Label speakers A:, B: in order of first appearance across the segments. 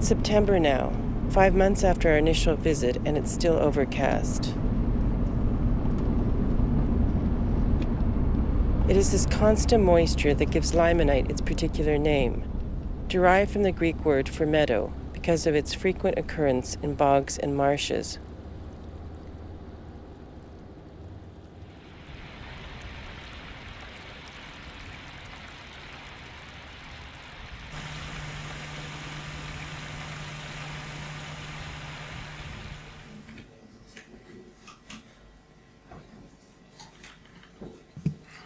A: It's September now, 5 months after our initial visit, and it's still overcast. It is this constant moisture that gives limonite its particular name, derived from the Greek word for meadow, because of its frequent occurrence in bogs and marshes.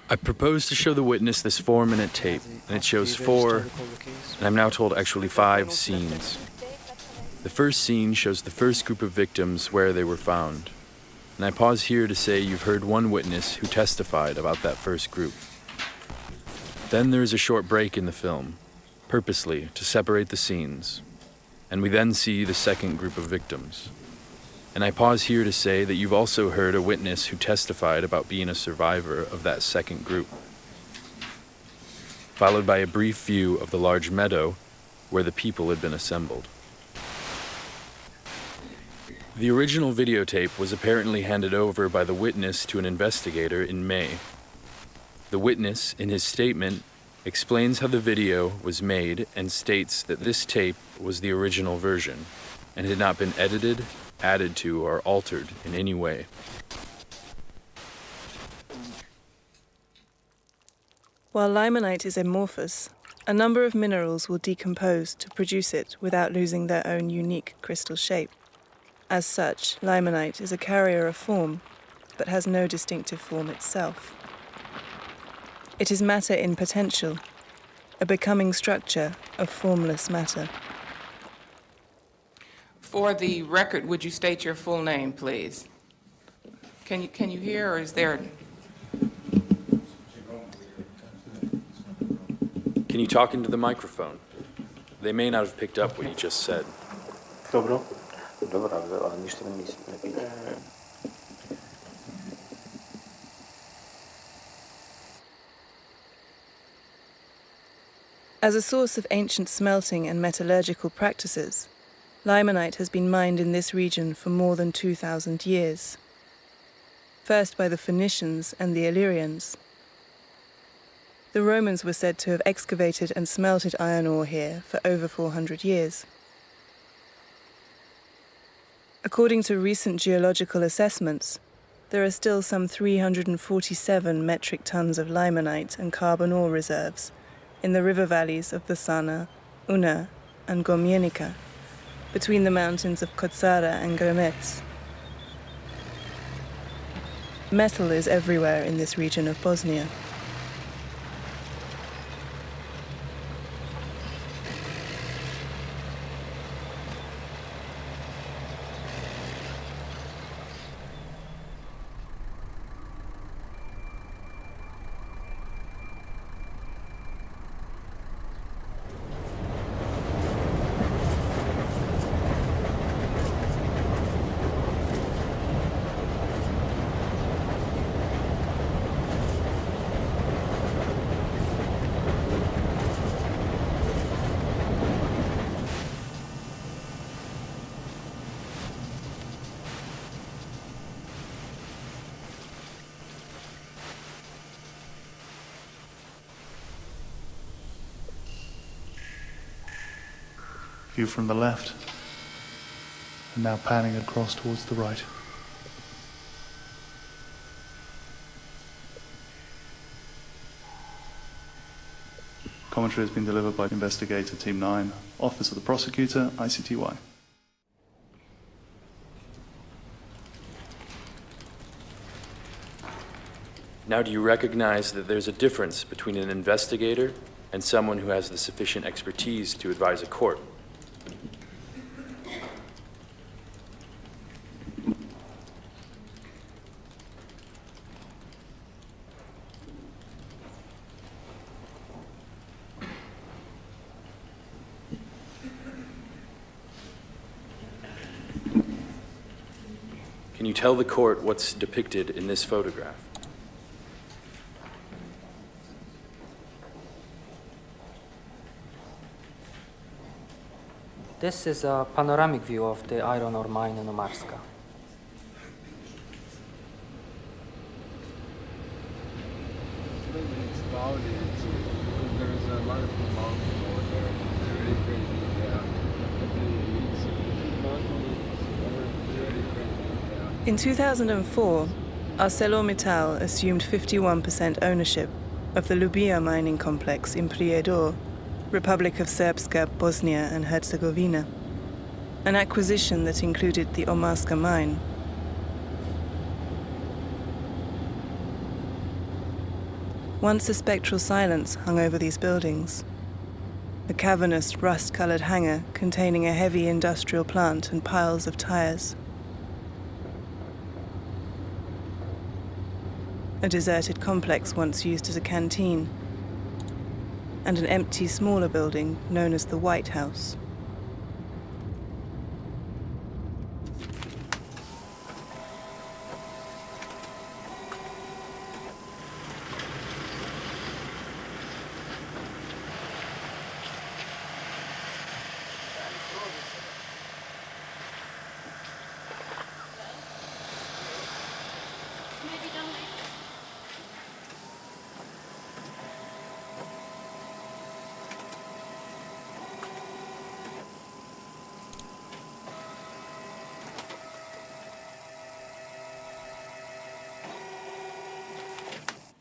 B: I propose to show the witness this 4-minute tape, and it shows 4, and I'm now told actually 5 scenes. The first scene shows the first group of victims where they were found, and I pause here to say you've heard one witness who testified about that first group. Then there is a short break in the film, purposely to separate the scenes, and we then see the second group of victims. And I pause here to say that you've also heard a witness who testified about being a survivor of that second group, followed by a brief view of the large meadow where the people had been assembled. The original videotape was apparently handed over by the witness to an investigator in May. The witness, in his statement, explains how the video was made and states that this tape was the original version and had not been edited, added to, or altered in any way.
C: While limonite is amorphous, a number of minerals will decompose to produce it without losing their own unique crystal shape. As such, limonite is a carrier of form, but has no distinctive form itself. It is matter in potential, a becoming structure of formless matter.
D: For the record, would you state your full name, please? Can you hear, or is there...
B: Can you talk into the microphone? They may not have picked up what you just said.
E: Dobro, ali ništa me ne pita.
C: As a source of ancient smelting and metallurgical practices, limonite has been mined in this region for more than 2,000 years. First by the Phoenicians and the Illyrians. The Romans were said to have excavated and smelted iron ore here for over 400 years. According to recent geological assessments, there are still some 347 metric tons of limonite and carbon ore reserves in the river valleys of the Sana, Una, and Gomjenica, between the mountains of Kotsara and Gromets. Metal is everywhere in this region of Bosnia.
F: View from the left, and now panning across towards the right. Commentary has been delivered by Investigator Team 9, Office of the Prosecutor, ICTY.
B: Now, do you recognize that there's a difference between an investigator and someone who has the sufficient expertise to advise a court? Can you tell the court what's depicted in this photograph?
G: This is a panoramic view of the iron ore mine in Omarska.
H: There's a lot of mountains over there. They're really crazy. Yeah.
C: In 2004, ArcelorMittal assumed 51% ownership of the Lubija mining complex in Prijedor, Republic of Srpska, Bosnia and Herzegovina, an acquisition that included the Omarska mine. Once a spectral silence hung over these buildings, a cavernous, rust-colored hangar containing a heavy industrial plant and piles of tires. A deserted complex once used as a canteen, and an empty, smaller building known as the White House.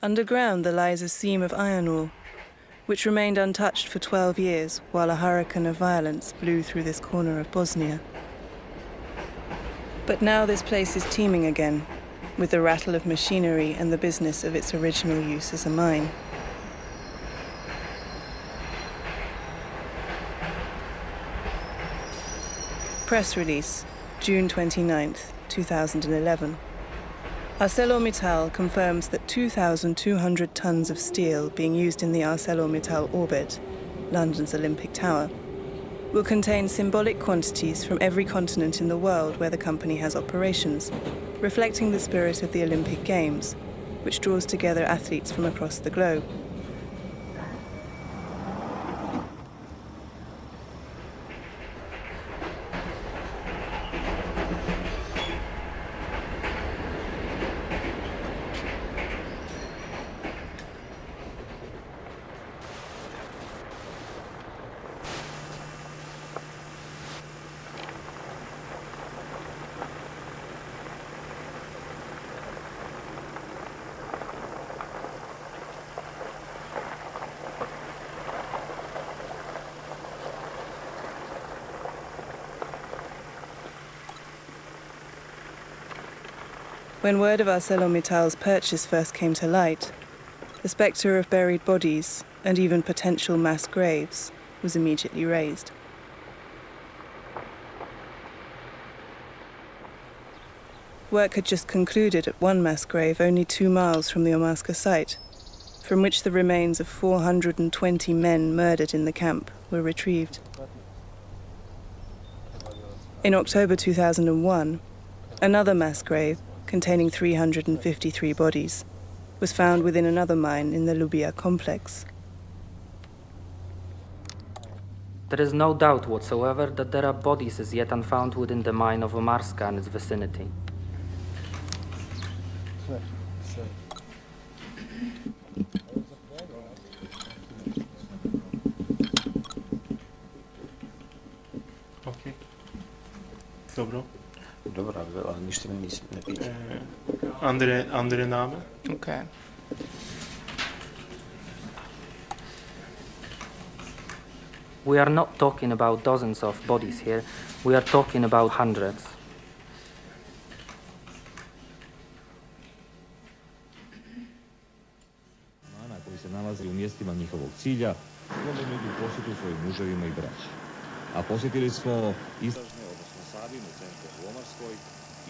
C: Underground there lies a seam of iron ore, which remained untouched for 12 years while a hurricane of violence blew through this corner of Bosnia. But now this place is teeming again, with the rattle of machinery and the business of its original use as a mine. Press release, June 29th, 2011. ArcelorMittal confirms that 2,200 tons of steel being used in the ArcelorMittal orbit, London's Olympic Tower, will contain symbolic quantities from every continent in the world where the company has operations, reflecting the spirit of the Olympic Games, which draws together athletes from across the globe. When word of ArcelorMittal's purchase first came to light, the spectre of buried bodies, and even potential mass graves, was immediately raised. Work had just concluded at one mass grave only 2 miles from the Omarska site, from which the remains of 420 men murdered in the camp were retrieved. In October 2001, another mass grave, containing 353 bodies, was found within another mine in the Lubija complex.
G: There is no doubt whatsoever that there are bodies as yet unfound within the mine of Omarska and its vicinity.
F: Okay. Dobro.
E: Dobra, ale ništa mi ne piše.
F: Andere Name?
D: Okay.
G: We are not talking about dozens of bodies here, we are talking about hundreds.
I: Koji se nalaze u mjestima njihovog cilja, slobodno idu u posjetu svojim muževima i braći. A posjetili smo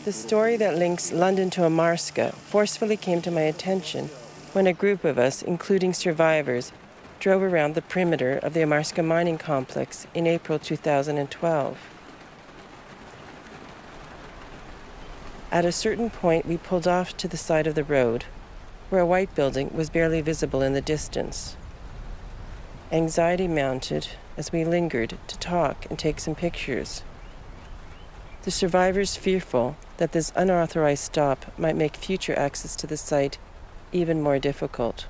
A: The story that links London to Omarska forcefully came to my attention when a group of us, including survivors, drove around the perimeter of the Omarska mining complex in April 2012. At a certain point, we pulled off to the side of the road, where a white building was barely visible in the distance. Anxiety mounted, as we lingered to talk and take some pictures. The survivors fearful that this unauthorized stop might make future access to the site even more difficult.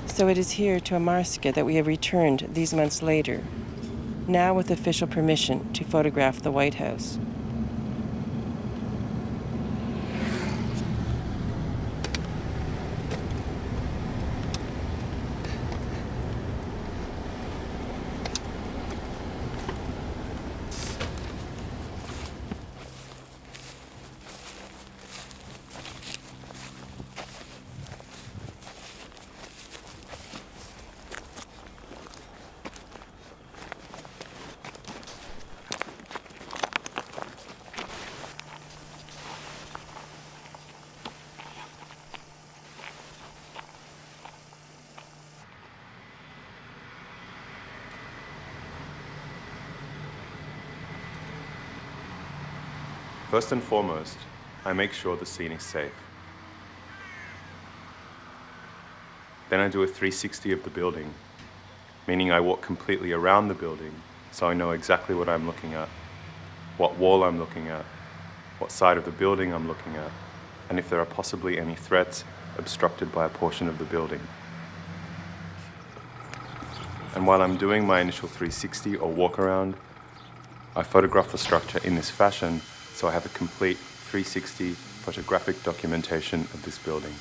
A: So it is here to Omarska that we have returned these months later, now with official permission to photograph the White House.
J: First and foremost, I make sure the scene is safe. Then I do a 360 of the building, meaning I walk completely around the building so I know exactly what I'm looking at, what wall I'm looking at, what side of the building I'm looking at, and if there are possibly any threats obstructed by a portion of the building. And while I'm doing my initial 360 or walk around, I photograph the structure in this fashion so I have a complete 360 photographic documentation of this building.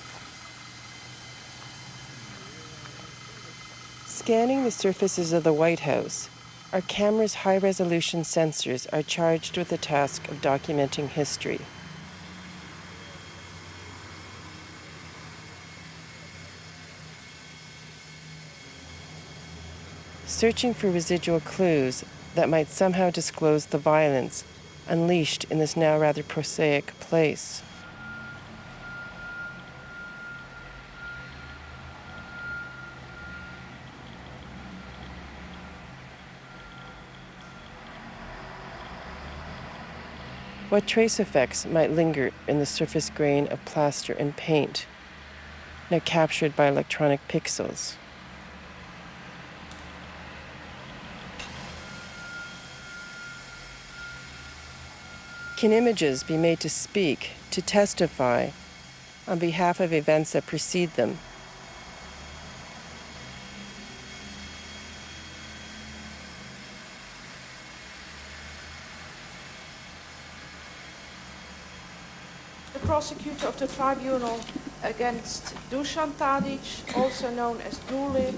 A: Scanning the surfaces of the White House, our camera's high-resolution sensors are charged with the task of documenting history. Searching for residual clues that might somehow disclose the violence unleashed in this now rather prosaic place. What trace effects might linger in the surface grain of plaster and paint, now captured by electronic pixels? Can images be made to speak, to testify, on behalf of events that precede them?
K: The prosecutor of the tribunal against Dusan Tadic, also known as Dule,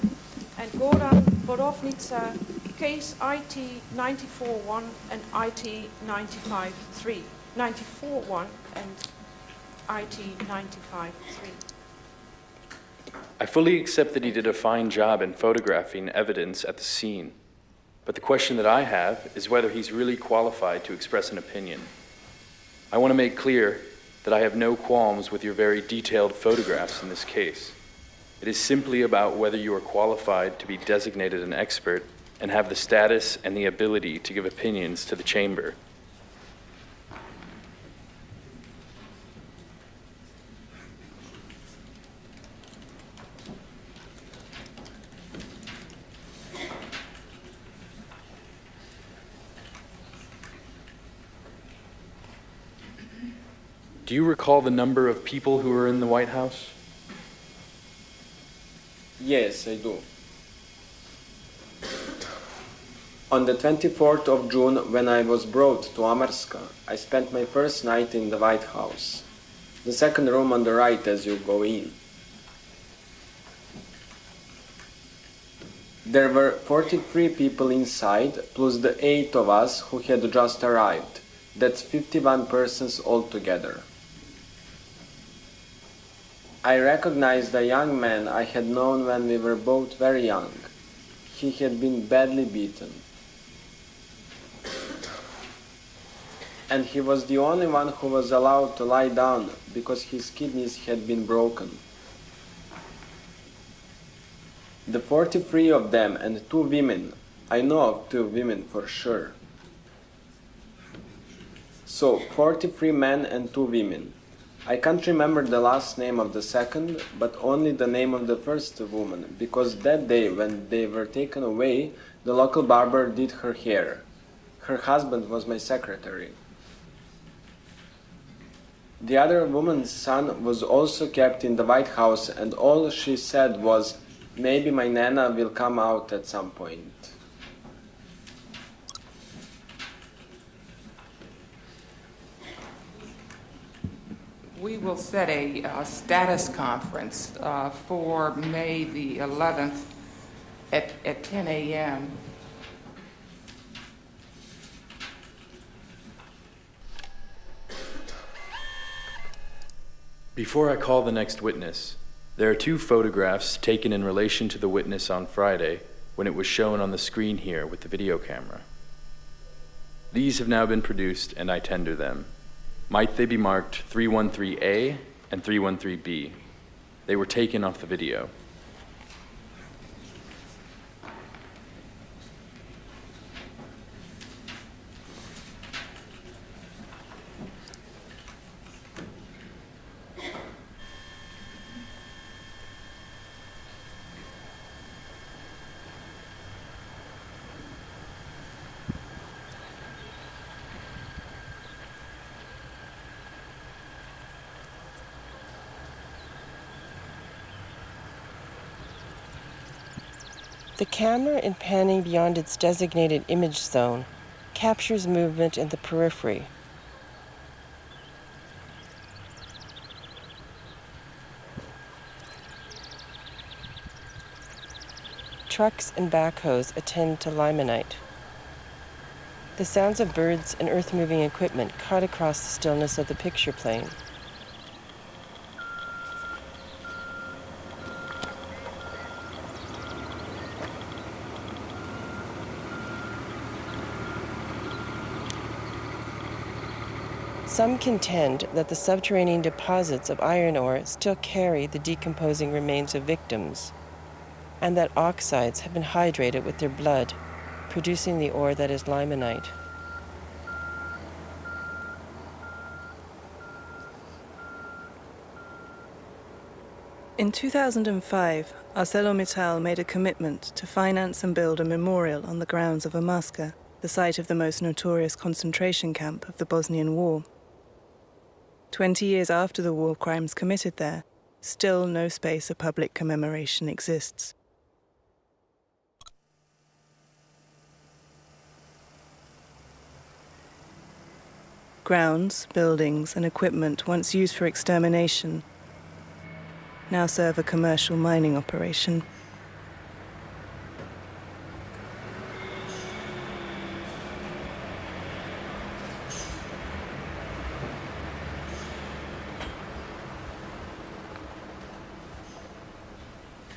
K: and Goran Borovnica, case IT 94-1 and IT 95-3. 94-1 and IT 95-3.
B: I fully accept that he did a fine job in photographing evidence at the scene, but the question that I have is whether he's really qualified to express an opinion. I want to make clear that I have no qualms with your very detailed photographs in this case. It is simply about whether you are qualified to be designated an expert and have the status and the ability to give opinions to the chamber. Do you recall the number of people who were in the White House?
L: Yes, I do. On the 24th of June, when I was brought to Omarska, I spent my first night in the White House, the second room on the right as you go in. There were 43 people inside, plus the 8 of us who had just arrived. That's 51 persons altogether. I recognized a young man I had known when we were both very young. He had been badly beaten. And he was the only one who was allowed to lie down because his kidneys had been broken. The 43 of them and 2 women, I know of 2 women for sure, So, 43 men and 2 women. I can't remember the last name of the second, but only the name of the first woman, because that day when they were taken away, the local barber did her hair. Her husband was my secretary. The other woman's son was also kept in the White House, and all she said was, "Maybe my Nana will come out at some point."
D: We will set a status conference for May the 11th at 10 a.m.
B: Before I call the next witness, there are 2 photographs taken in relation to the witness on Friday when it was shown on the screen here with the video camera. These have now been produced and I tender them. Might they be marked 313A and 313B? They were taken off the video.
A: The camera, in panning beyond its designated image zone, captures movement in the periphery. Trucks and backhoes attend to limonite. The sounds of birds and earth-moving equipment cut across the stillness of the picture plane. Some contend that the subterranean deposits of iron ore still carry the decomposing remains of victims, and that oxides have been hydrated with their blood, producing the ore that is limonite.
C: In 2005, ArcelorMittal made a commitment to finance and build a memorial on the grounds of Omarska, the site of the most notorious concentration camp of the Bosnian War. 20 years after the war crimes committed there, still no space of public commemoration exists. Grounds, buildings, and equipment once used for extermination now serve a commercial mining operation.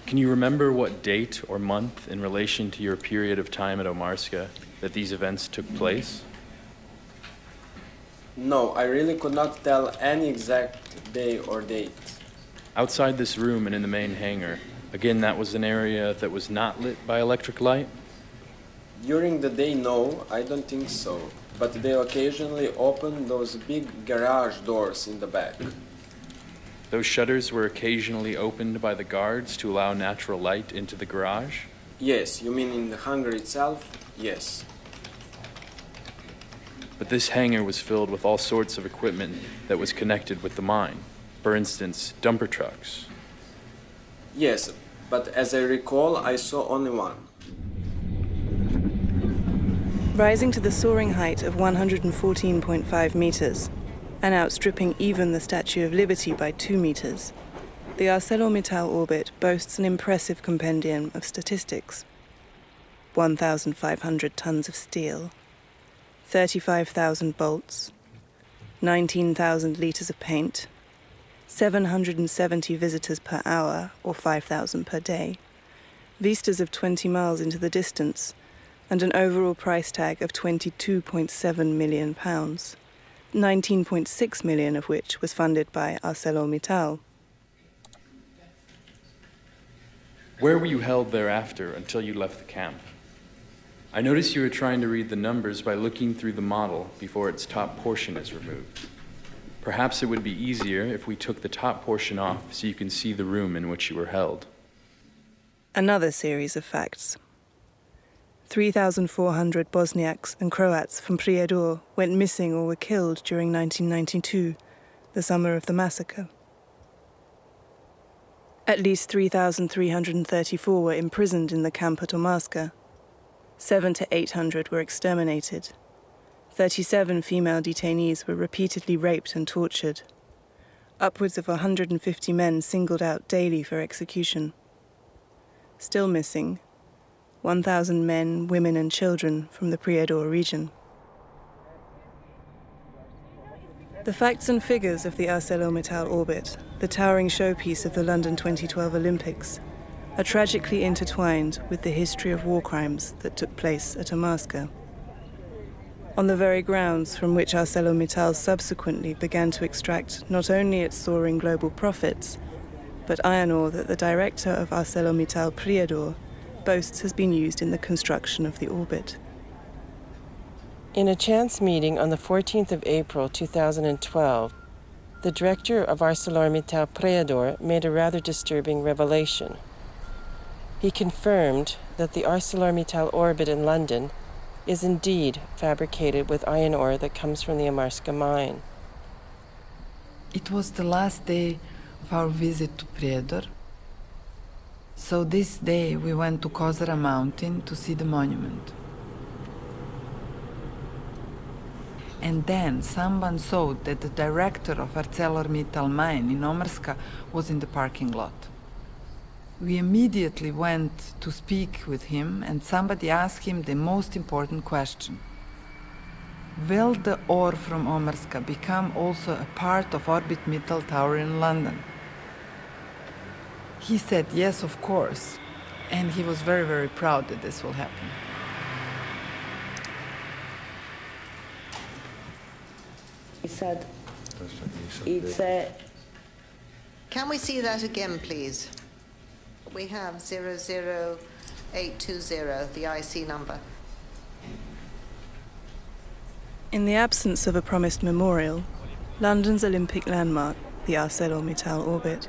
B: Can you remember what date or month in relation to your period of time at Omarska that these events took place?
L: No, I really could not tell any exact day or date.
B: Outside this room and in the main hangar, again, that was an area that was not lit by electric light?
L: During the day, no, I don't think so. But they occasionally open those big garage doors in the back.
B: Those shutters were occasionally opened by the guards to allow natural light into the garage?
L: Yes, you mean in the hangar itself? Yes.
B: But this hangar was filled with all sorts of equipment that was connected with the mine. For instance, dumper trucks.
L: Yes, but as I recall, I saw only one.
C: Rising to the soaring height of 114.5 meters, and outstripping even the Statue of Liberty by 2 meters, the ArcelorMittal orbit boasts an impressive compendium of statistics. 1,500 tons of steel, 35,000 bolts, 19,000 liters of paint, 770 visitors per hour, or 5,000 per day, vistas of 20 miles into the distance, and an overall price tag of £22.7 million, 19.6 million of which was funded by ArcelorMittal.
B: Where were you held thereafter until you left the camp? I noticed you were trying to read the numbers by looking through the model before its top portion is removed. Perhaps it would be easier if we took the top portion off so you can see the room in which you were held.
C: Another series of facts. 3,400 Bosniaks and Croats from Prijedor went missing or were killed during 1992, the summer of the massacre. At least 3,334 were imprisoned in the camp at Omarska. 700 to 800 were exterminated. 37 female detainees were repeatedly raped and tortured. Upwards of 150 men singled out daily for execution. Still missing, 1,000 men, women and children from the Prijedor region. The facts and figures of the ArcelorMittal orbit, the towering showpiece of the London 2012 Olympics, are tragically intertwined with the history of war crimes that took place at Omarska. On the very grounds from which ArcelorMittal subsequently began to extract not only its soaring global profits, but iron ore that the director of ArcelorMittal Prijedor boasts has been used in the construction of the orbit.
A: In a chance meeting on the 14th of April 2012, the director of ArcelorMittal Prijedor made a rather disturbing revelation. He confirmed that the ArcelorMittal orbit in London is indeed fabricated with iron ore that comes from the Omarska mine.
M: It was the last day of our visit to Prijedor. So this day we went to Kozara mountain to see the monument. And then someone saw that the director of ArcelorMittal mine in Omarska was in the parking lot. We immediately went to speak with him, and somebody asked him the most important question. Will the ore from Omarska become also a part of ArcelorMittal Tower in London? He said yes, of course, and he was very, very proud that this will happen.
N: He said, it's a...
O: Can we see that again, please? We have 00820, the IC number.
C: In the absence of a promised memorial, London's Olympic landmark, the ArcelorMittal orbit,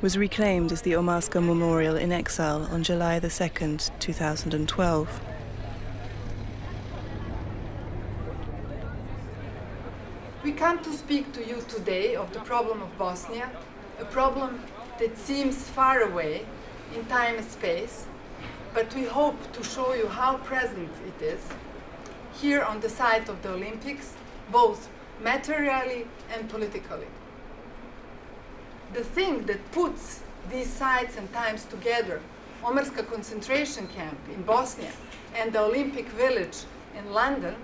C: was reclaimed as the Omarska Memorial in Exile on July the 2nd, 2012.
M: We come to speak to you today of the problem of Bosnia, a problem that seems far away in time and space, but we hope to show you how present it is here on the site of the Olympics, both materially and politically. The thing that puts these sites and times together, Omarska concentration camp in Bosnia and the Olympic Village in London,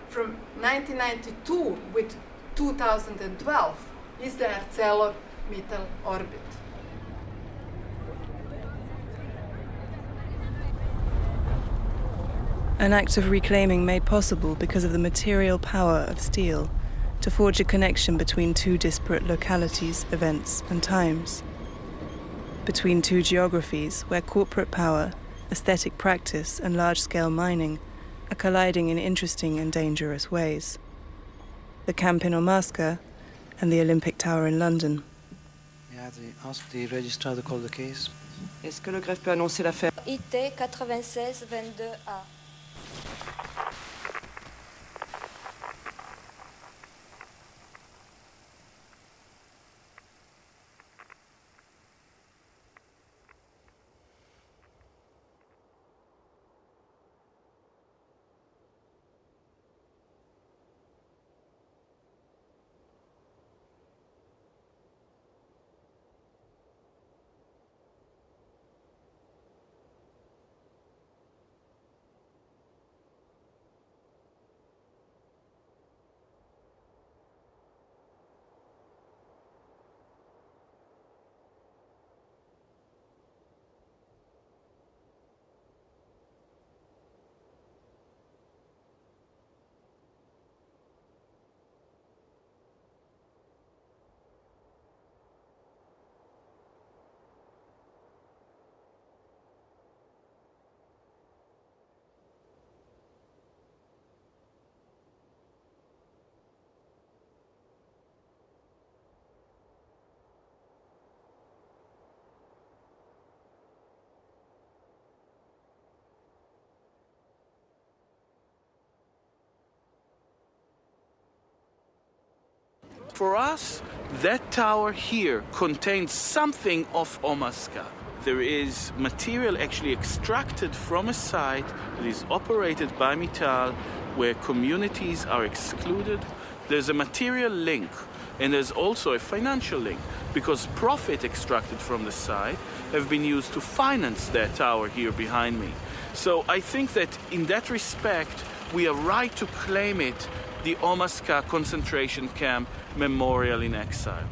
M: from 1992 with 2012, is the ArcelorMittal orbit.
C: An act of reclaiming made possible because of the material power of steel to forge a connection between two disparate localities, events, and times. Between two geographies where corporate power, aesthetic practice, and large-scale mining are colliding in interesting and dangerous ways. The camp in Omarska and the Olympic Tower in London.
P: Yeah, they asked the registrar to call the case.
Q: Est-ce que le greffe peut annoncer l'affaire?
R: IT 9622A.
S: for us, that tower here contains something of Omarska. There is material actually extracted from a site that is operated by Mittal, where communities are excluded. There's a material link, and there's also a financial link, because profit extracted from the site have been used to finance that tower here behind me. So I think that in that respect, we are right to claim it the Omarska concentration camp memorial in exile.